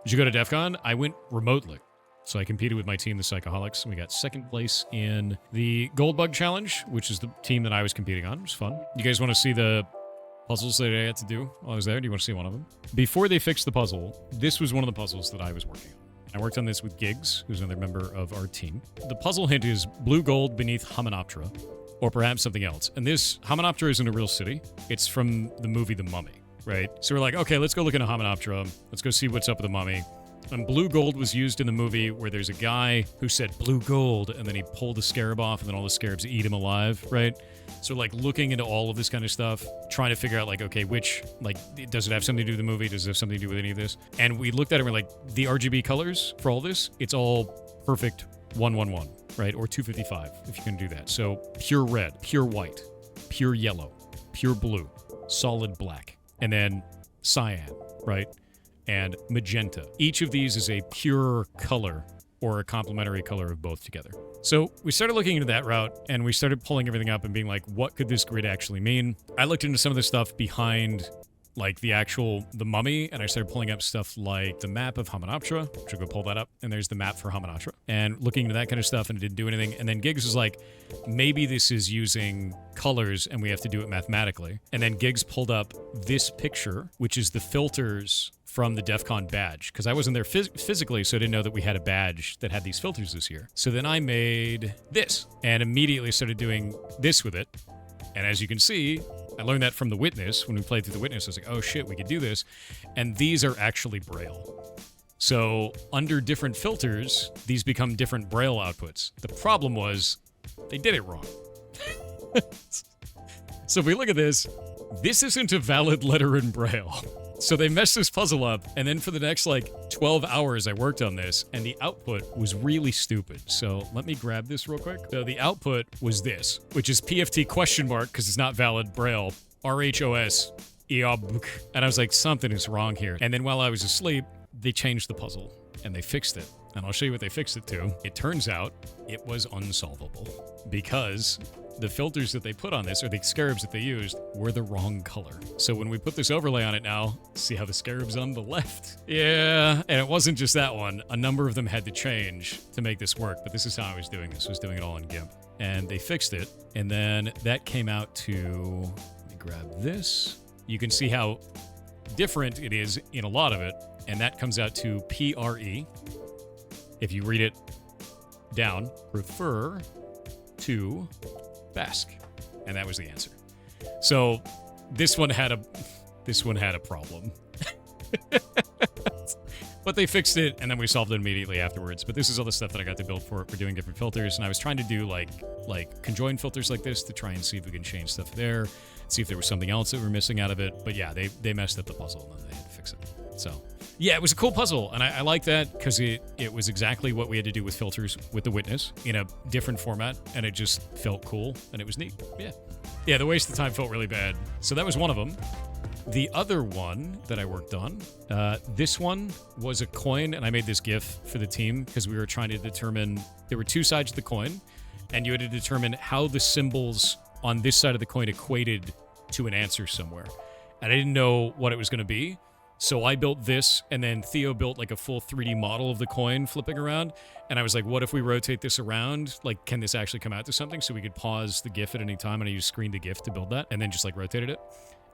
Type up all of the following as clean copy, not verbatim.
Did you go to Defcon? I went remotely. So I competed with my team, the Psychoholics, and we got second place in the Goldbug Challenge, which is the team that I was competing on. It was fun. You guys want to see the puzzles that I had to do while I was there? Do you want to see one of them? Before they fixed the puzzle, this was one of the puzzles that I was working on. I worked on this with Giggs, who's another member of our team. The puzzle hint is blue gold beneath Hymenoptera, or perhaps something else. And this Hymenoptera isn't a real city. It's from the movie The Mummy, right? So we're like, okay, let's go look into Hymenoptera. Let's go see what's up with the mummy. And blue gold was used in the movie where there's a guy who said blue gold, and then he pulled the scarab off, and then all the scarabs eat him alive, right? So, like, looking into all of this kind of stuff, trying to figure out, like, okay, which, like, does it have something to do with the movie? Does it have something to do with any of this? And we looked at it and we're like, the RGB colors for all this, it's all perfect 111, right? Or 255, if you can do that. So, pure red, pure white, pure yellow, pure blue, solid black, and then cyan, right? And magenta. Each of these is a pure color or a complementary color of both together. So we started looking into that route, and we started pulling everything up and being like, what could this grid actually mean? I looked into some of the stuff behind like the mummy, and I started pulling up stuff like the map of Hymenoptera, which I'll go pull that up, and there's the map for Hymenoptera, and looking into that kind of stuff, and it didn't do anything. And then Giggs was like, maybe this is using colors and we have to do it mathematically. And then Giggs pulled up this picture, which is the filters from the Defcon badge, because I wasn't there physically, so I didn't know that we had a badge that had these filters this year. So then I made this and immediately started doing this with it. And as you can see, I learned that from The Witness. When we played through The Witness, I was like, oh shit, we could do this. And these are actually Braille. So under different filters, these become different Braille outputs. The problem was they did it wrong. So if we look at this isn't a valid letter in Braille. So they messed this puzzle up, and then for the next, 12 hours I worked on this, and the output was really stupid. So let me grab this real quick. So the output was this, which is PFT question mark, because it's not valid Braille, RHOS, EOB. And I was like, something is wrong here. And then while I was asleep, they changed the puzzle, and they fixed it. And I'll show you what they fixed it to. It turns out it was unsolvable, because the filters that they put on this, or the scarabs that they used, were the wrong color. So when we put this overlay on it now, see how the scarab's on the left? Yeah, and it wasn't just that one. A number of them had to change to make this work, but this is how I was doing this. I was doing it all in GIMP. And they fixed it, and then that came out to, let me grab this. You can see how different it is in a lot of it, and that comes out to PRE. If you read it down, refer to Basque, and that was the answer. So this one had a problem. But they fixed it, and then we solved it immediately afterwards. But this is all the stuff that I got to build for it. We're doing different filters, and I was trying to do like conjoined filters like this to try and see if we can change stuff there, see if there was something else that we're missing out of it. But yeah, they messed up the puzzle, and then they had to fix it. So yeah, it was a cool puzzle, and I like that because it was exactly what we had to do with filters with The Witness in a different format, and it just felt cool, and it was neat. Yeah, the waste of time felt really bad. So that was one of them. The other one that I worked on, this one was a coin, and I made this GIF for the team because we were trying to determine, there were two sides of the coin, and you had to determine how the symbols on this side of the coin equated to an answer somewhere. And I didn't know what it was going to be. So I built this, and then Theo built like a full 3D model of the coin flipping around. And I was like, what if we rotate this around? Like, can this actually come out to something? So we could pause the GIF at any time, and I used screen to GIF to build that, and then just like rotated it.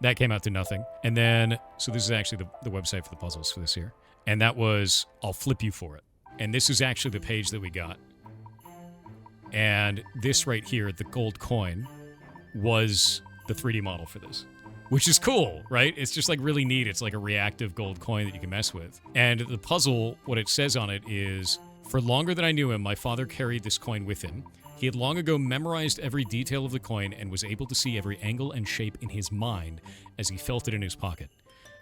That came out to nothing. And then, so this is actually the website for the puzzles for this year. And that was, I'll flip you for it. And this is actually the page that we got. And this right here, the gold coin, was the 3D model for this. Which is cool, right? It's just like really neat. It's like a reactive gold coin that you can mess with. And the puzzle, what it says on it is, for longer than I knew him, my father carried this coin with him. He had long ago memorized every detail of the coin and was able to see every angle and shape in his mind as he felt it in his pocket.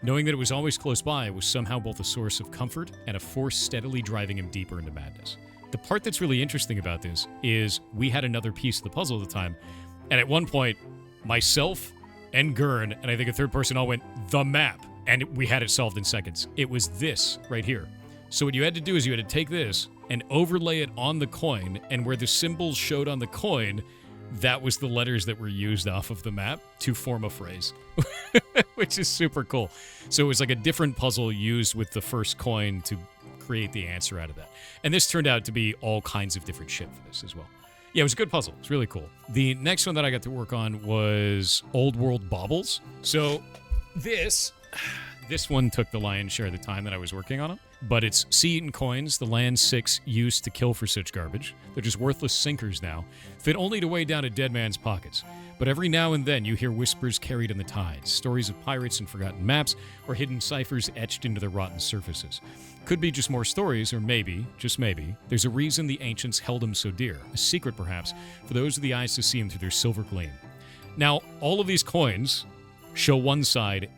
Knowing that it was always close by was somehow both a source of comfort and a force steadily driving him deeper into madness. The part that's really interesting about this is we had another piece of the puzzle at the time, and at one point, myself and Gurn, and I think a third person all went, the map, and we had it solved in seconds. It was this right here. So what you had to do is you had to take this and overlay it on the coin, and where the symbols showed on the coin, that was the letters that were used off of the map to form a phrase, which is super cool. So it was like a different puzzle used with the first coin to create the answer out of that. And this turned out to be all kinds of different shit for this as well. Yeah, it was a good puzzle. It's really cool. The next one that I got to work on was Old World Baubles. So this one took the lion's share of the time that I was working on it. But it's sea-eaten coins, the land 6 used to kill for such garbage. They're just worthless sinkers now, fit only to weigh down a dead man's pockets. But every now and then you hear whispers carried in the tides, stories of pirates and forgotten maps, or hidden ciphers etched into their rotten surfaces. Could be just more stories, or maybe, just maybe, there's a reason the ancients held them so dear, a secret perhaps, for those with the eyes to see them through their silver gleam. Now, all of these coins show one side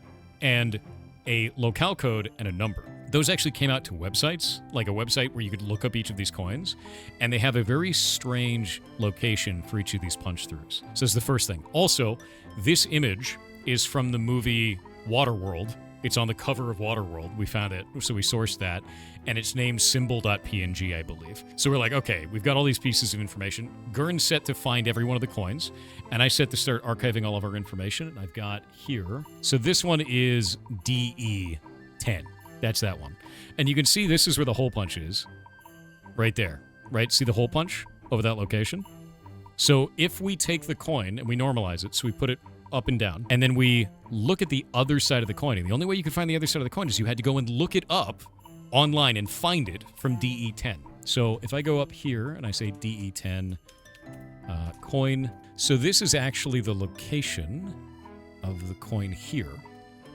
and a locale code and a number. Those actually came out to websites, like a website where you could look up each of these coins, and they have a very strange location for each of these punch-throughs. So that's the first thing. Also, this image is from the movie Waterworld. It's on the cover of Waterworld. We found it, so we sourced that, and it's named symbol.png, I believe. So we're like, okay, we've got all these pieces of information. Gurn's set to find every one of the coins, and I set to start archiving all of our information, and I've got here. So this one is DE10. That's that one. And you can see this is where the hole punch is. Right there. Right? See the hole punch over that location? So if we take the coin and we normalize it, so we put it up and down, and then we look at the other side of the coin, and the only way you could find the other side of the coin is you had to go and look it up online and find it from DE10. So if I go up here and I say DE10 coin, so this is actually the location of the coin here.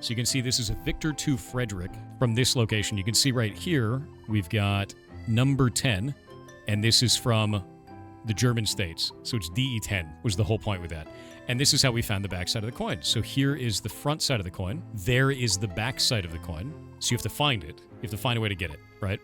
So you can see this is a Victor II Frederick from this location. You can see right here, we've got number 10, and this is from the German states. So it's DE10 was the whole point with that. And this is how we found the back side of the coin. So here is the front side of the coin. There is the back side of the coin. So you have to find it. You have to find a way to get it, right?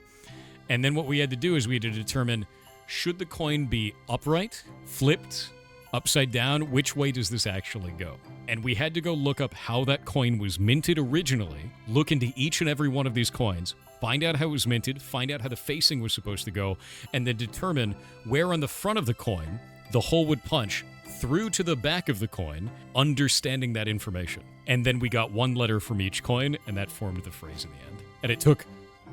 And then what we had to do is we had to determine, should the coin be upright, flipped, upside down? Which way does this actually go? And we had to go look up how that coin was minted originally, look into each and every one of these coins, find out how it was minted, find out how the facing was supposed to go, and then determine where on the front of the coin the hole would punch through to the back of the coin, understanding that information. And then we got one letter from each coin, and that formed the phrase in the end. And it took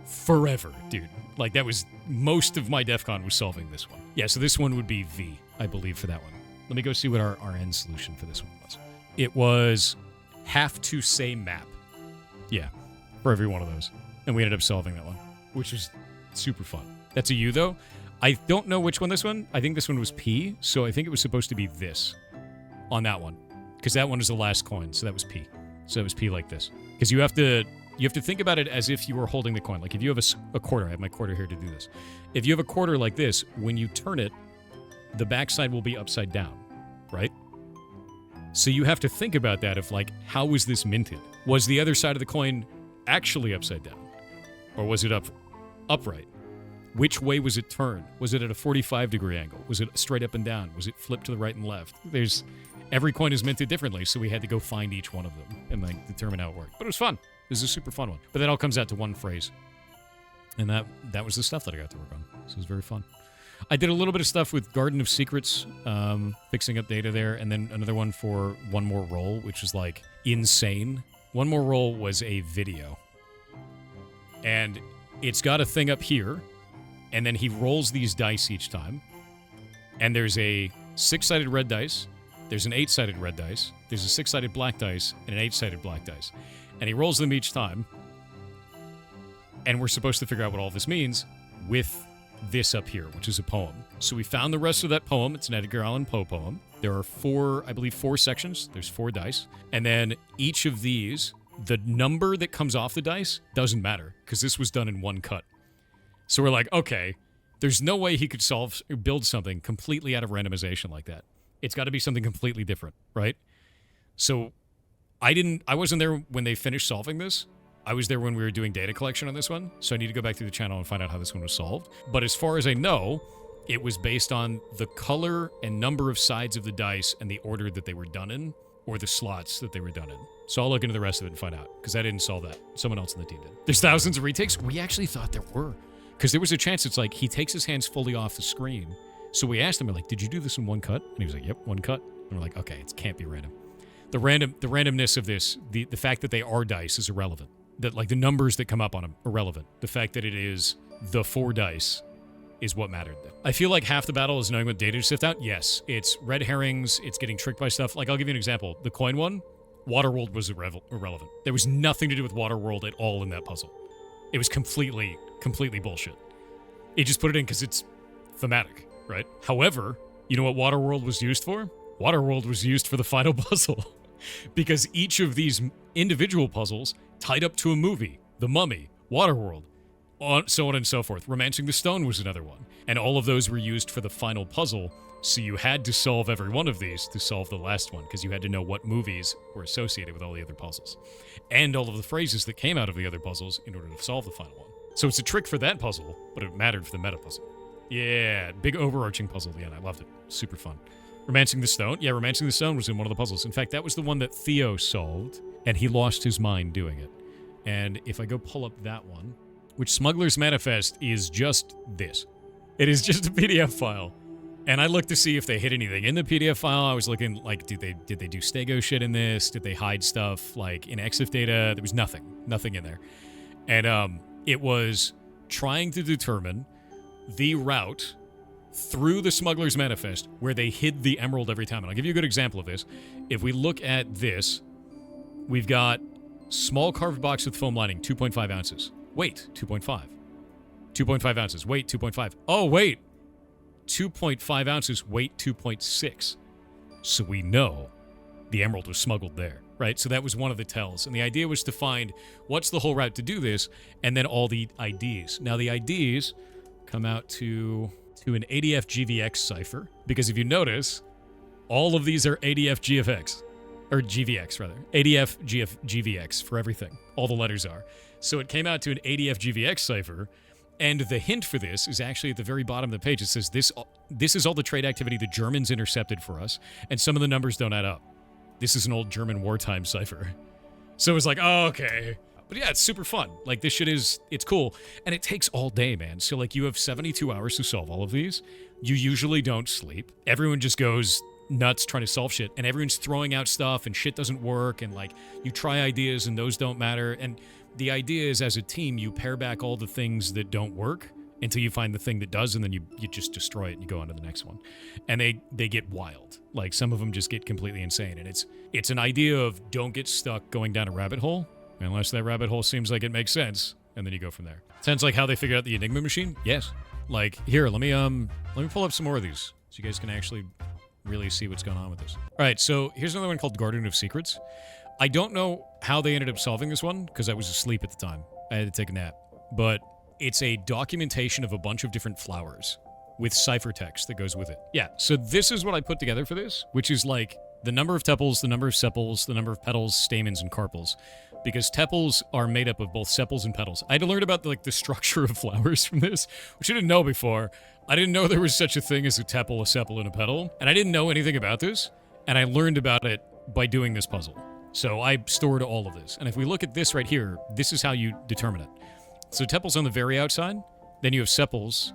forever, dude. Like, that was most of my Defcon was solving this one. Yeah, so this one would be V, I believe, for that one. Let me go see what our end solution for this one was. It was have to say map. Yeah, for every one of those. And we ended up solving that one, which was super fun. That's a U, though. I don't know which one this one. I think this one was P, so I think it was supposed to be this on that one. Because that one is the last coin, so that was P. So it was P like this. Because you have to think about it as if you were holding the coin. Like if you have a quarter, I have my quarter here to do this. If you have a quarter like this, when you turn it, the backside will be upside down, right? So you have to think about that of like, how was this minted? Was the other side of the coin actually upside down? Or was it upright? Which way was it turned? Was it at a 45-degree angle? Was it straight up and down? Was it flipped to the right and left? Every coin is minted differently, so we had to go find each one of them and like determine how it worked. But it was fun. This is a super fun one. But that all comes out to one phrase. And that was the stuff that I got to work on. So it was very fun. I did a little bit of stuff with Garden of Secrets, fixing up data there, and then another one for One More Roll, which is like insane. One More Roll was a video. And it's got a thing up here, and then he rolls these dice each time. And there's a 6-sided red dice, there's an 8-sided red dice, there's a 6-sided black dice, and an 8-sided black dice. And he rolls them each time. And we're supposed to figure out what all this means with this up here, which is a poem. So we found the rest of that poem. It's an Edgar Allan Poe poem. There are four sections. There's 4 dice. And then each of these, the number that comes off the dice doesn't matter because this was done in one cut. So we're like, okay, there's no way he could build something completely out of randomization like that. It's got to be something completely different, right? So I wasn't there when they finished solving this. I was there when we were doing data collection on this one, so I need to go back through the channel and find out how this one was solved. But as far as I know, it was based on the color and number of sides of the dice and the order that they were done in, or the slots that they were done in. So I'll look into the rest of it and find out, because I didn't solve that. Someone else on the team did. There's thousands of retakes? We actually thought there were. Because there was a chance it's like he takes his hands fully off the screen, So we asked him, we're like, did you do this in one cut? And he was like, yep, one cut. And we're like, okay, it can't be random. The randomness of this, the fact that they are dice is irrelevant. That like the numbers that come up on them irrelevant. The fact that it is the 4 dice is what mattered then. I feel like half the battle is knowing what data to sift out. Yes, it's red herrings, it's getting tricked by stuff. Like I'll give you an example. The coin one, Waterworld was irrelevant. There was nothing to do with Waterworld at all in that puzzle. It was completely bullshit. It just put it in because it's thematic, right? However, you know what Waterworld was used for? Waterworld was used for the final puzzle. Because each of these individual puzzles tied up to a movie. The Mummy, Waterworld, so on and so forth. Romancing the Stone was another one. And all of those were used for the final puzzle, so you had to solve every one of these to solve the last one, because you had to know what movies were associated with all the other puzzles. And all of the phrases that came out of the other puzzles in order to solve the final one. So it's a trick for that puzzle, but it mattered for the meta puzzle. Yeah, big overarching puzzle at the end. I loved it. Super fun. Romancing the Stone? Yeah, Romancing the Stone was in one of the puzzles. In fact, that was the one that Theo solved, and he lost his mind doing it. And if I go pull up that one, which Smuggler's Manifest is just this. It is just a PDF file. And I looked to see if they hid anything in the PDF file. I was looking like, did they do Stego shit in this? Did they hide stuff like in EXIF data? There was nothing in there. And it was trying to determine the route through the Smuggler's Manifest where they hid the emerald every time. And I'll give you a good example of this. If we look at this, we've got small carved box with foam lining, 2.5 ounces. Weight, 2.5. 2.5 ounces. Weight, 2.5. Oh, wait. 2.5 ounces, weight 2.6. So we know the emerald was smuggled there, right? So that was one of the tells. And the idea was to find what's the whole route to do this, and then all the IDs. Now, the IDs come out to an ADF GVX cipher, because if you notice, all of these are ADF GFX, or GVX rather. ADF GVX for everything. All the letters are. So it came out to an ADF GVX cipher, and the hint for this is actually at the very bottom of the page. It says, this is all the trade activity the Germans intercepted for us, and some of the numbers don't add up. This is an old German wartime cipher. So it's like, oh, okay. But yeah, it's super fun. Like, this shit it's cool. And it takes all day, man. So, like, you have 72 hours to solve all of these. You usually don't sleep. Everyone just goes nuts trying to solve shit. And everyone's throwing out stuff, and shit doesn't work. And, like, you try ideas, and those don't matter. And the idea is, as a team, you pare back all the things that don't work until you find the thing that does, and then you just destroy it and you go on to the next one. And they get wild. Like, some of them just get completely insane. And it's an idea of don't get stuck going down a rabbit hole unless that rabbit hole seems like it makes sense, and then you go from there. Sounds like how they figured out the Enigma machine? Yes. Like, here, let me pull up some more of these so you guys can actually really see what's going on with this. All right, so here's another one called Guardian of Secrets. I don't know how they ended up solving this one, because I was asleep at the time. I had to take a nap. But it's a documentation of a bunch of different flowers with cipher text that goes with it. Yeah, so this is what I put together for this, which is like the number of tepals, the number of sepals, the number of petals, stamens, and carpels. Because tepals are made up of both sepals and petals. I had to learn about the structure of flowers from this, which I didn't know before. I didn't know there was such a thing as a tepal, a sepal, and a petal. And I didn't know anything about this. And I learned about it by doing this puzzle. So I stored all of this. And if we look at this right here, this is how you determine it. So tepals on the very outside, then you have sepals.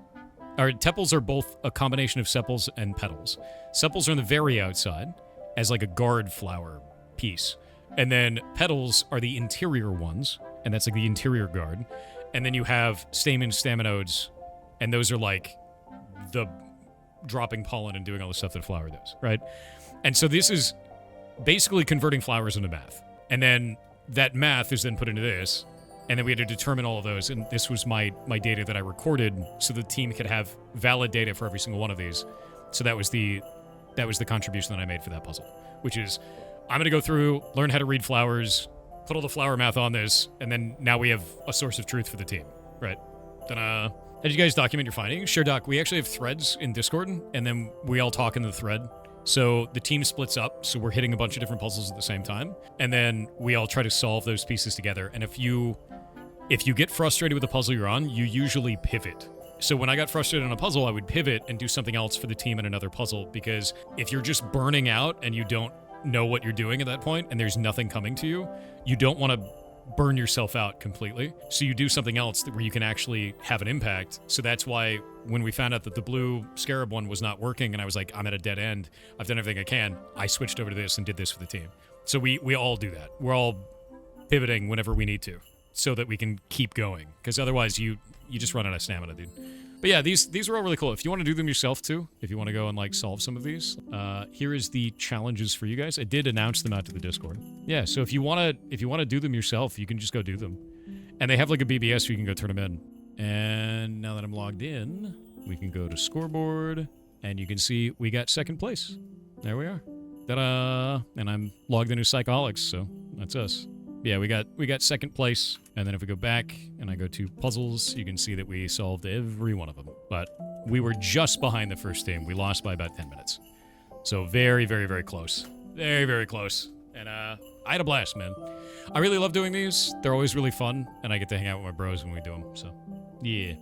Or tepals are both a combination of sepals and petals. Sepals are on the very outside as like a guard flower piece. And then petals are the interior ones, and that's like the interior guard. And then you have stamens, staminodes, and those are like the dropping pollen and doing all the stuff that a flower does, right? And so this is basically converting flowers into math. And then that math is then put into this, and then we had to determine all of those, and this was my data that I recorded so the team could have valid data for every single one of these. So that was the contribution that I made for that puzzle, which is I'm going to go through, learn how to read flowers, put all the flower math on this, and then now we have a source of truth for the team, right? Then, how did you guys document your findings? Shadelock, we actually have threads in Discord, and then we all talk in the thread. So the team splits up, so we're hitting a bunch of different puzzles at the same time, and then we all try to solve those pieces together. And if you get frustrated with the puzzle you're on, you usually pivot. So when I got frustrated on a puzzle, I would pivot and do something else for the team in another puzzle, because if you're just burning out and you don't know what you're doing at that point and there's nothing coming to you, you don't want to burn yourself out completely. So you do something else where you can actually have an impact. So that's why when we found out that the blue scarab one was not working and I was like, I'm at a dead end, I've done everything I can, I switched over to this and did this for the team. So we all do that. We're all pivoting whenever we need to so that we can keep going. Because otherwise you just run out of stamina, dude. But yeah, these are all really cool. If you want to do them yourself too, if you want to go and like solve some of these, here is the challenges for you guys. I did announce them out to the Discord. Yeah, so if you want to do them yourself, you can just go do them. And they have like a BBS so you can go turn them in. And now that I'm logged in, we can go to scoreboard and you can see we got second place. There we are. Ta-da! And I'm logged into Psychoholics, so that's us. Yeah, we got second place, and then if we go back and I go to puzzles, you can see that we solved every one of them. But we were just behind the first team. We lost by about 10 minutes. So very, very, very close. Very, very close. And I had a blast, man. I really love doing these. They're always really fun, and I get to hang out with my bros when we do them. So, yeah.